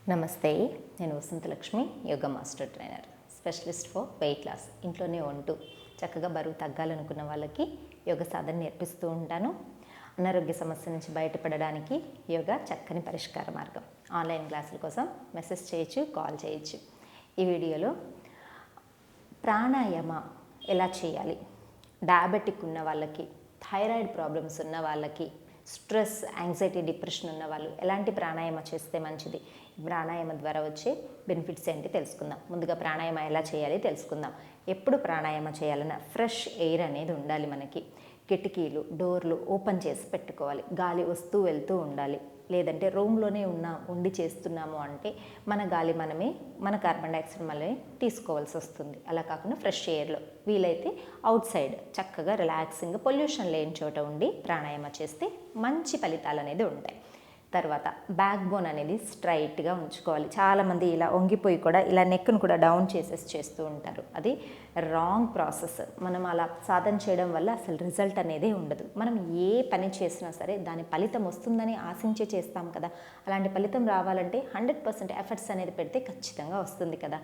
నమస్తే, నేను Vasanthalakshmi, yoga master trainer, specialist for weight loss. ఇంట్లోనే ఉంటూ చక్కగా బరువు తగ్గాలనుకున్న వాళ్ళకి యోగా సాధన నేర్పిస్తూ ఉంటాను. అనారోగ్య సమస్య నుంచి బయటపడడానికి యోగా చక్కని పరిష్కార మార్గం. ఆన్లైన్ క్లాసుల కోసం మెసేజ్ చేయొచ్చు, కాల్ చేయొచ్చు. ఈ వీడియోలో ప్రాణాయామ ఎలా చేయాలి, డయాబెటిక్ ఉన్న వాళ్ళకి, థైరాయిడ్ ప్రాబ్లమ్స్ ఉన్న వాళ్ళకి, స్ట్రెస్, యాంగ్జైటీ, డిప్రెషన్ ఉన్న వాళ్ళు ఎలాంటి ప్రాణాయామ చేస్తే మంచిది, ప్రాణాయామం ద్వారా వచ్చే బెనిఫిట్స్ ఏంటి తెలుసుకుందాం. ముందుగా ప్రాణాయామం ఎలా చేయాలి తెలుసుకుందాం. ఎప్పుడు ప్రాణాయామం చేయాలన్నా ఫ్రెష్ ఎయిర్ అనేది ఉండాలి. మనకి కిటికీలు, డోర్లు ఓపెన్ చేసి పెట్టుకోవాలి. గాలి వస్తూ వెళ్తూ ఉండాలి. లేదంటే రూమ్లోనే ఉండి చేస్తున్నాము అంటే మన గాలి మనమే, మన కార్బన్ డైఆక్సైడ్ మనమే తీసుకోవాల్సి వస్తుంది. అలా కాకుండా ఫ్రెష్ ఎయిర్లో వీలైతే అవుట్ సైడ్ చక్కగా రిలాక్సింగ్ పొల్యూషన్ లేని చోట ఉండి ప్రాణాయామం చేస్తే మంచి ఫలితాలు అనేది ఉంటాయి. తర్వాత బ్యాక్ బోన్ అనేది స్ట్రైట్గా ఉంచుకోవాలి. చాలామంది ఇలా వంగిపోయి కూడా ఇలా నెక్ను కూడా డౌన్ చేస్తూ ఉంటారు. అది రాంగ్ ప్రాసెస్. మనం అలా సాధన చేయడం వల్ల అసలు రిజల్ట్ అనేది ఉండదు. మనం ఏ పని చేసినా సరే దాని ఫలితం వస్తుందని ఆశించే చేస్తాం కదా. అలాంటి ఫలితం రావాలంటే 100% ఎఫర్ట్స్ అనేది పెడితే ఖచ్చితంగా వస్తుంది కదా.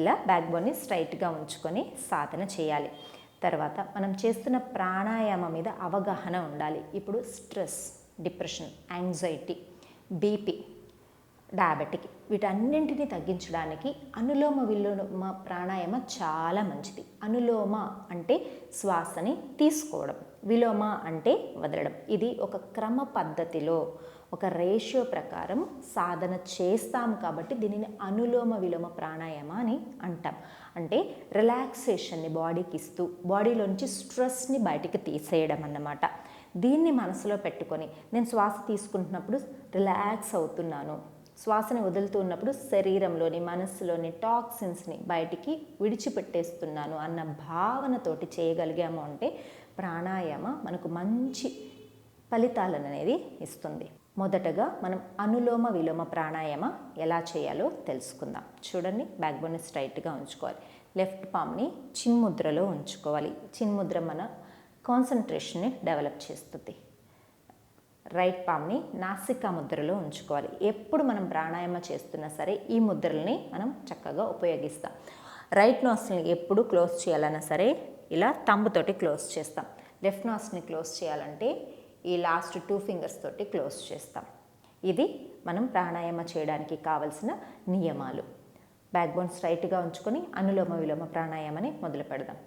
ఇలా బ్యాక్ బోన్ని స్ట్రైట్గా ఉంచుకొని సాధన చేయాలి. తర్వాత మనం చేస్తున్న ప్రాణాయామం మీద అవగాహన ఉండాలి. ఇప్పుడు stress, depression, anxiety, BP, diabetic వీటన్నింటినీ తగ్గించడానికి అనులోమ విలోమ ప్రాణాయామ చాలా మంచిది. అనులోమ అంటే శ్వాసని తీసుకోవడం, విలోమ అంటే వదలడం. ఇది ఒక క్రమ పద్ధతిలో ఒక రేషియో ప్రకారం సాధన చేస్తాము కాబట్టి దీనిని అనులోమ విలోమ ప్రాణాయామ అని అంటాం. అంటే రిలాక్సేషన్ని బాడీకి ఇస్తూ బాడీలోంచి స్ట్రెస్ని బయటికి తీసేయడం అన్నమాట. దీన్ని మనసులో పెట్టుకొని నేను శ్వాస తీసుకుంటున్నప్పుడు రిలాక్స్ అవుతున్నాను, శ్వాసని వదులుతూ ఉన్నప్పుడు శరీరంలోని, మనస్సులోని టాక్సిన్స్ని బయటికి విడిచిపెట్టేస్తున్నాను అన్న భావనతోటి చేయగలిగాము అంటే ప్రాణాయామ మనకు మంచి ఫలితాలను అనేది ఇస్తుంది. మొదటగా మనం అనులోమ విలోమ ప్రాణాయామ ఎలా చేయాలో తెలుసుకుందాం. చూడండి, బ్యాక్ బోన్ని స్ట్రైట్గా ఉంచుకోవాలి. లెఫ్ట్ పామ్ని చిన్ముద్రలో ఉంచుకోవాలి. చిన్ముద్ర మన కాన్సన్ట్రేషన్ని డెవలప్ చేస్తుంది. రైట్ పామ్ని నాసికా ముద్రలో ఉంచుకోవాలి. ఎప్పుడు మనం ప్రాణాయామం చేస్తున్నా సరే ఈ ముద్రల్ని మనం చక్కగా ఉపయోగిస్తాం. రైట్ నాస్ట్రిల్ని ఎప్పుడు క్లోజ్ చేయాలన్నా సరే ఇలా తంబుతోటి క్లోజ్ చేస్తాం. లెఫ్ట్ నాస్ట్రిల్ని క్లోజ్ చేయాలంటే ఈ లాస్ట్ 2 ఫింగర్స్ తోటి క్లోజ్ చేస్తాం. ఇది మనం ప్రాణాయామం చేయడానికి కావలసిన నియమాలు. బ్యాక్ బోన్ స్ట్రైట్గా ఉంచుకొని అనులోమ విలోమ ప్రాణాయామని మొదలు పెడదాం.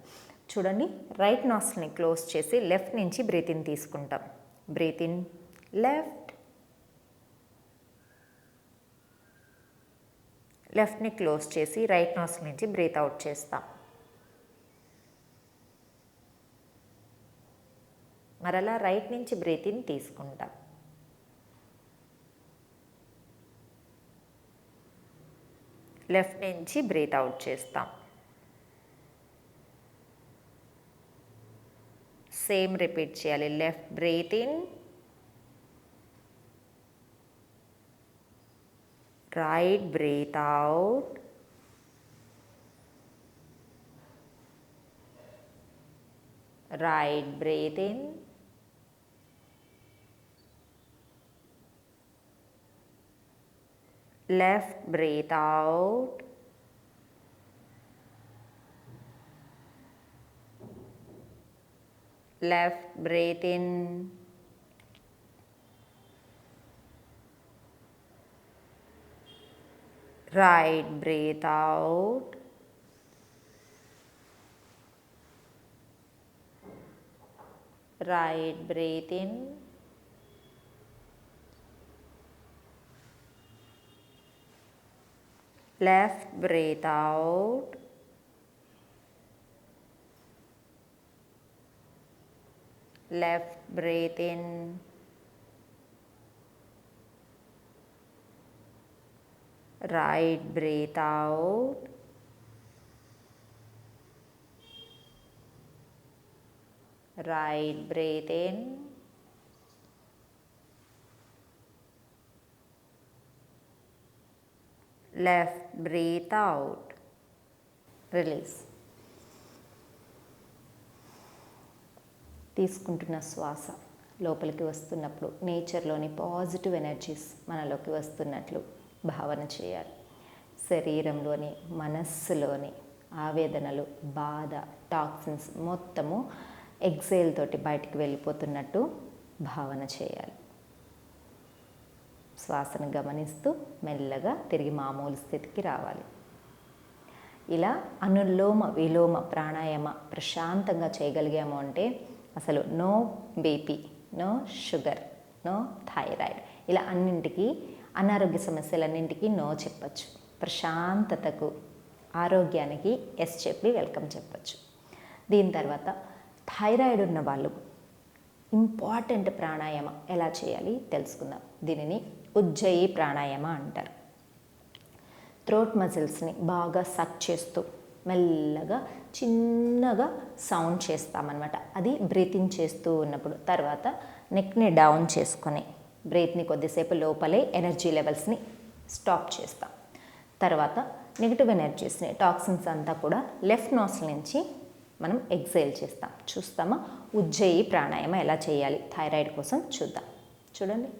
చూడండి, రైట్ నాస్ట్రిల్ని క్లోజ్ చేసి లెఫ్ట్ నుంచి బ్రీత్ ఇన్ తీసుకుంటాం. బ్రీత్ ఇన్ లెఫ్ట్, లెఫ్ట్ని క్లోజ్ చేసి రైట్ నాస్ట్రిల్ నుంచి బ్రీత్ అవుట్ చేస్తాం. మరలా రైట్ నుంచి బ్రీత్ ఇన్ తీసుకుంటాం. లెఫ్ట్ నుంచి బ్రీత్ అవుట్ చేస్తాం. సేమ్ రిపీట్ చేయాలి. Left breathe in, right breathe out, right breathe in, left breathe out, left breathe in, right breathe out, right breathe in, left breathe out, left breathe in, right breathe out, right breathe in, left breathe out, release. తీసుకుంటున్న శ్వాస లోపలికి వస్తున్నప్పుడు నేచర్లోని positive energies మనలోకి వస్తున్నట్లు భావన చేయాలి. శరీరంలోని మనస్సులోని ఆవేదనలు, బాధ, టాక్సిన్స్ మొత్తము ఎక్సేల్ తోటి బయటికి వెళ్ళిపోతున్నట్టు భావన చేయాలి. శ్వాసను గమనిస్తూ మెల్లగా తిరిగి మామూలు స్థితికి రావాలి. ఇలా అనులోమ విలోమ ప్రాణాయామ ప్రశాంతంగా చేయగలిగాము అంటే అసలు no BP, no sugar, no thyroid, ఇలా అన్నింటికి అనారోగ్య సమస్యలన్నింటికీ నో చెప్పచ్చు. ప్రశాంతతకు, ఆరోగ్యానికి ఎస్ చెప్పి వెల్కమ్ చెప్పచ్చు. దీని తర్వాత థైరాయిడ్ ఉన్న వాళ్ళు ఇంపార్టెంట్ ప్రాణాయామం ఎలా చేయాలి తెలుసుకుందాం. దీనిని ఉజ్జయి ప్రాణాయామ అంటారు. థ్రోట్ మజిల్స్ని బాగా సక్ చేస్తూ మెల్లగా చిన్నగా సౌండ్ చేస్తామన్నమాట. అది బ్రీతింగ్ చేస్తూ ఉన్నప్పుడు. తర్వాత నెక్ని డౌన్ చేసుకొని బ్రీత్ని కొద్దిసేపు లోపలే ఎనర్జీ లెవెల్స్ని స్టాప్ చేస్తాం. తర్వాత నెగిటివ్ ఎనర్జీస్ని, టాక్సిన్స్ అంతా కూడా లెఫ్ట్ నోస్ట్రిల్ నుంచి మనం ఎక్సేల్ చేస్తాం. చూస్తామా? ఉజ్జయి ప్రాణాయామం ఎలా చేయాలి థైరాయిడ్ కోసం చూద్దాం. చూడండి.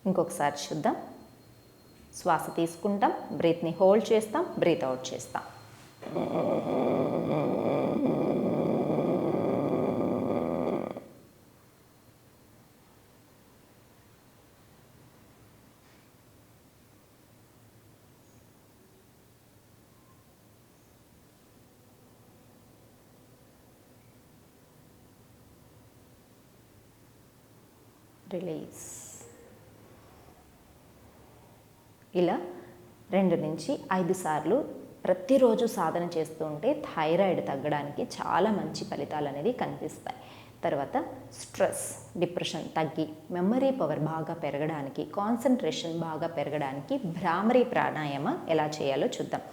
ఇంకొకసారి చూద్దాం. శ్వాస తీసుకుంటాం, బ్రీత్ని హోల్డ్ చేస్తాం, బ్రీత్ అవుట్ చేస్తాం. రిలీజ్. ఇలా 2 నుంచి 5 సార్లు ప్రతిరోజు సాధన చేస్తూ ఉంటే థైరాయిడ్ తగ్గడానికి చాలా మంచి ఫలితాలు అనేవి కనిపిస్తాయి. తర్వాత స్ట్రెస్, డిప్రెషన్ తగ్గి మెమరీ పవర్ బాగా పెరగడానికి, కాన్సన్ట్రేషన్ బాగా పెరగడానికి భ్రామరీ ప్రాణాయామం ఎలా చేయాలో చూద్దాం.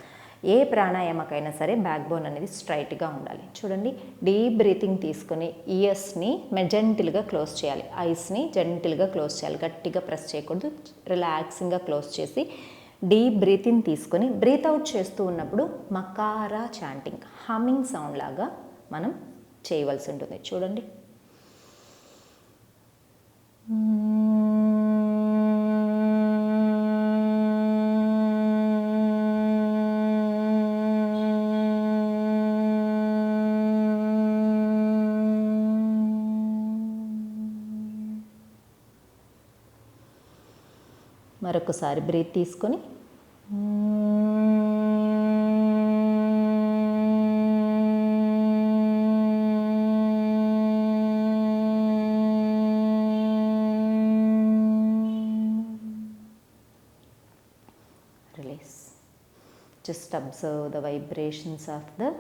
ఏ ప్రాణాయామకైనా సరే బ్యాక్ బోన్ అనేది స్ట్రైట్గా ఉండాలి. చూడండి, డీప్ బ్రీతింగ్ తీసుకొని ఇయర్స్ని జెంటిల్గా క్లోజ్ చేయాలి, ఐస్ని జెంటిల్గా క్లోజ్ చేయాలి, గట్టిగా ప్రెస్ చేయకూడదు. రిలాక్సింగ్గా క్లోజ్ చేసి డీప్ బ్రీతింగ్ తీసుకొని బ్రీత్ అవుట్ చేస్తూ ఉన్నప్పుడు మకారా చాంటింగ్, హమ్మింగ్ సౌండ్ లాగా మనం చేయవలసి ఉంటుంది. చూడండి. మరొకసారి బ్రీత్ తీసుకొని release. Just observe the vibrations of the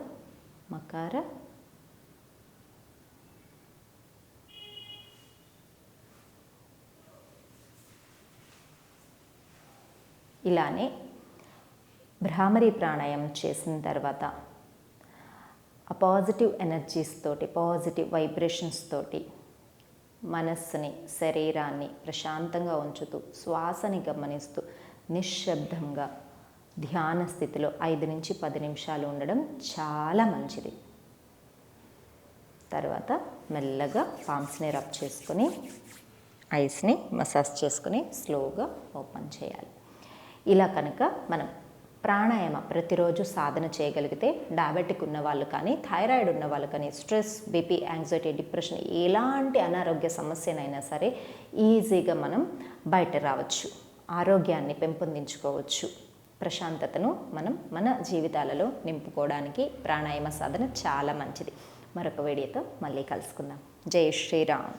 మకార. ఇలానే భ్రామరీ ప్రాణాయామం చేసిన తర్వాత ఆ పాజిటివ్ ఎనర్జీస్ తోటి, పాజిటివ్ వైబ్రేషన్స్ తోటి మనస్సుని, శరీరాన్ని ప్రశాంతంగా ఉంచుతూ శ్వాసని గమనిస్తూ నిశ్శబ్దంగా ధ్యాన స్థితిలో 5 నుంచి 10 నిమిషాలు ఉండడం చాలా మంచిది. తర్వాత మెల్లగా పామ్స్ని రబ్ చేసుకొని ఐస్ని మసాజ్ చేసుకొని స్లోగా ఓపెన్ చేయాలి. ఇలా కనుక మనం ప్రాణాయామ ప్రతిరోజు సాధన చేయగలిగితే డయాబెటిక్ ఉన్న వాళ్ళు కానీ, థైరాయిడ్ ఉన్న వాళ్ళు కానీ, స్ట్రెస్, బీపీ, యాంగ్జైటీ, డిప్రెషన్ ఎలాంటి అనారోగ్య సమస్యనైనా సరే ఈజీగా మనం బయట రావచ్చు, ఆరోగ్యాన్ని పెంపొందించుకోవచ్చు, ప్రశాంతతను మనం మన జీవితాలలో నింపుకోవడానికి ప్రాణాయామ సాధన చాలా మంచిది. మరొక వీడియోతో మళ్ళీ కలుసుకుందాం. జై శ్రీరామ్.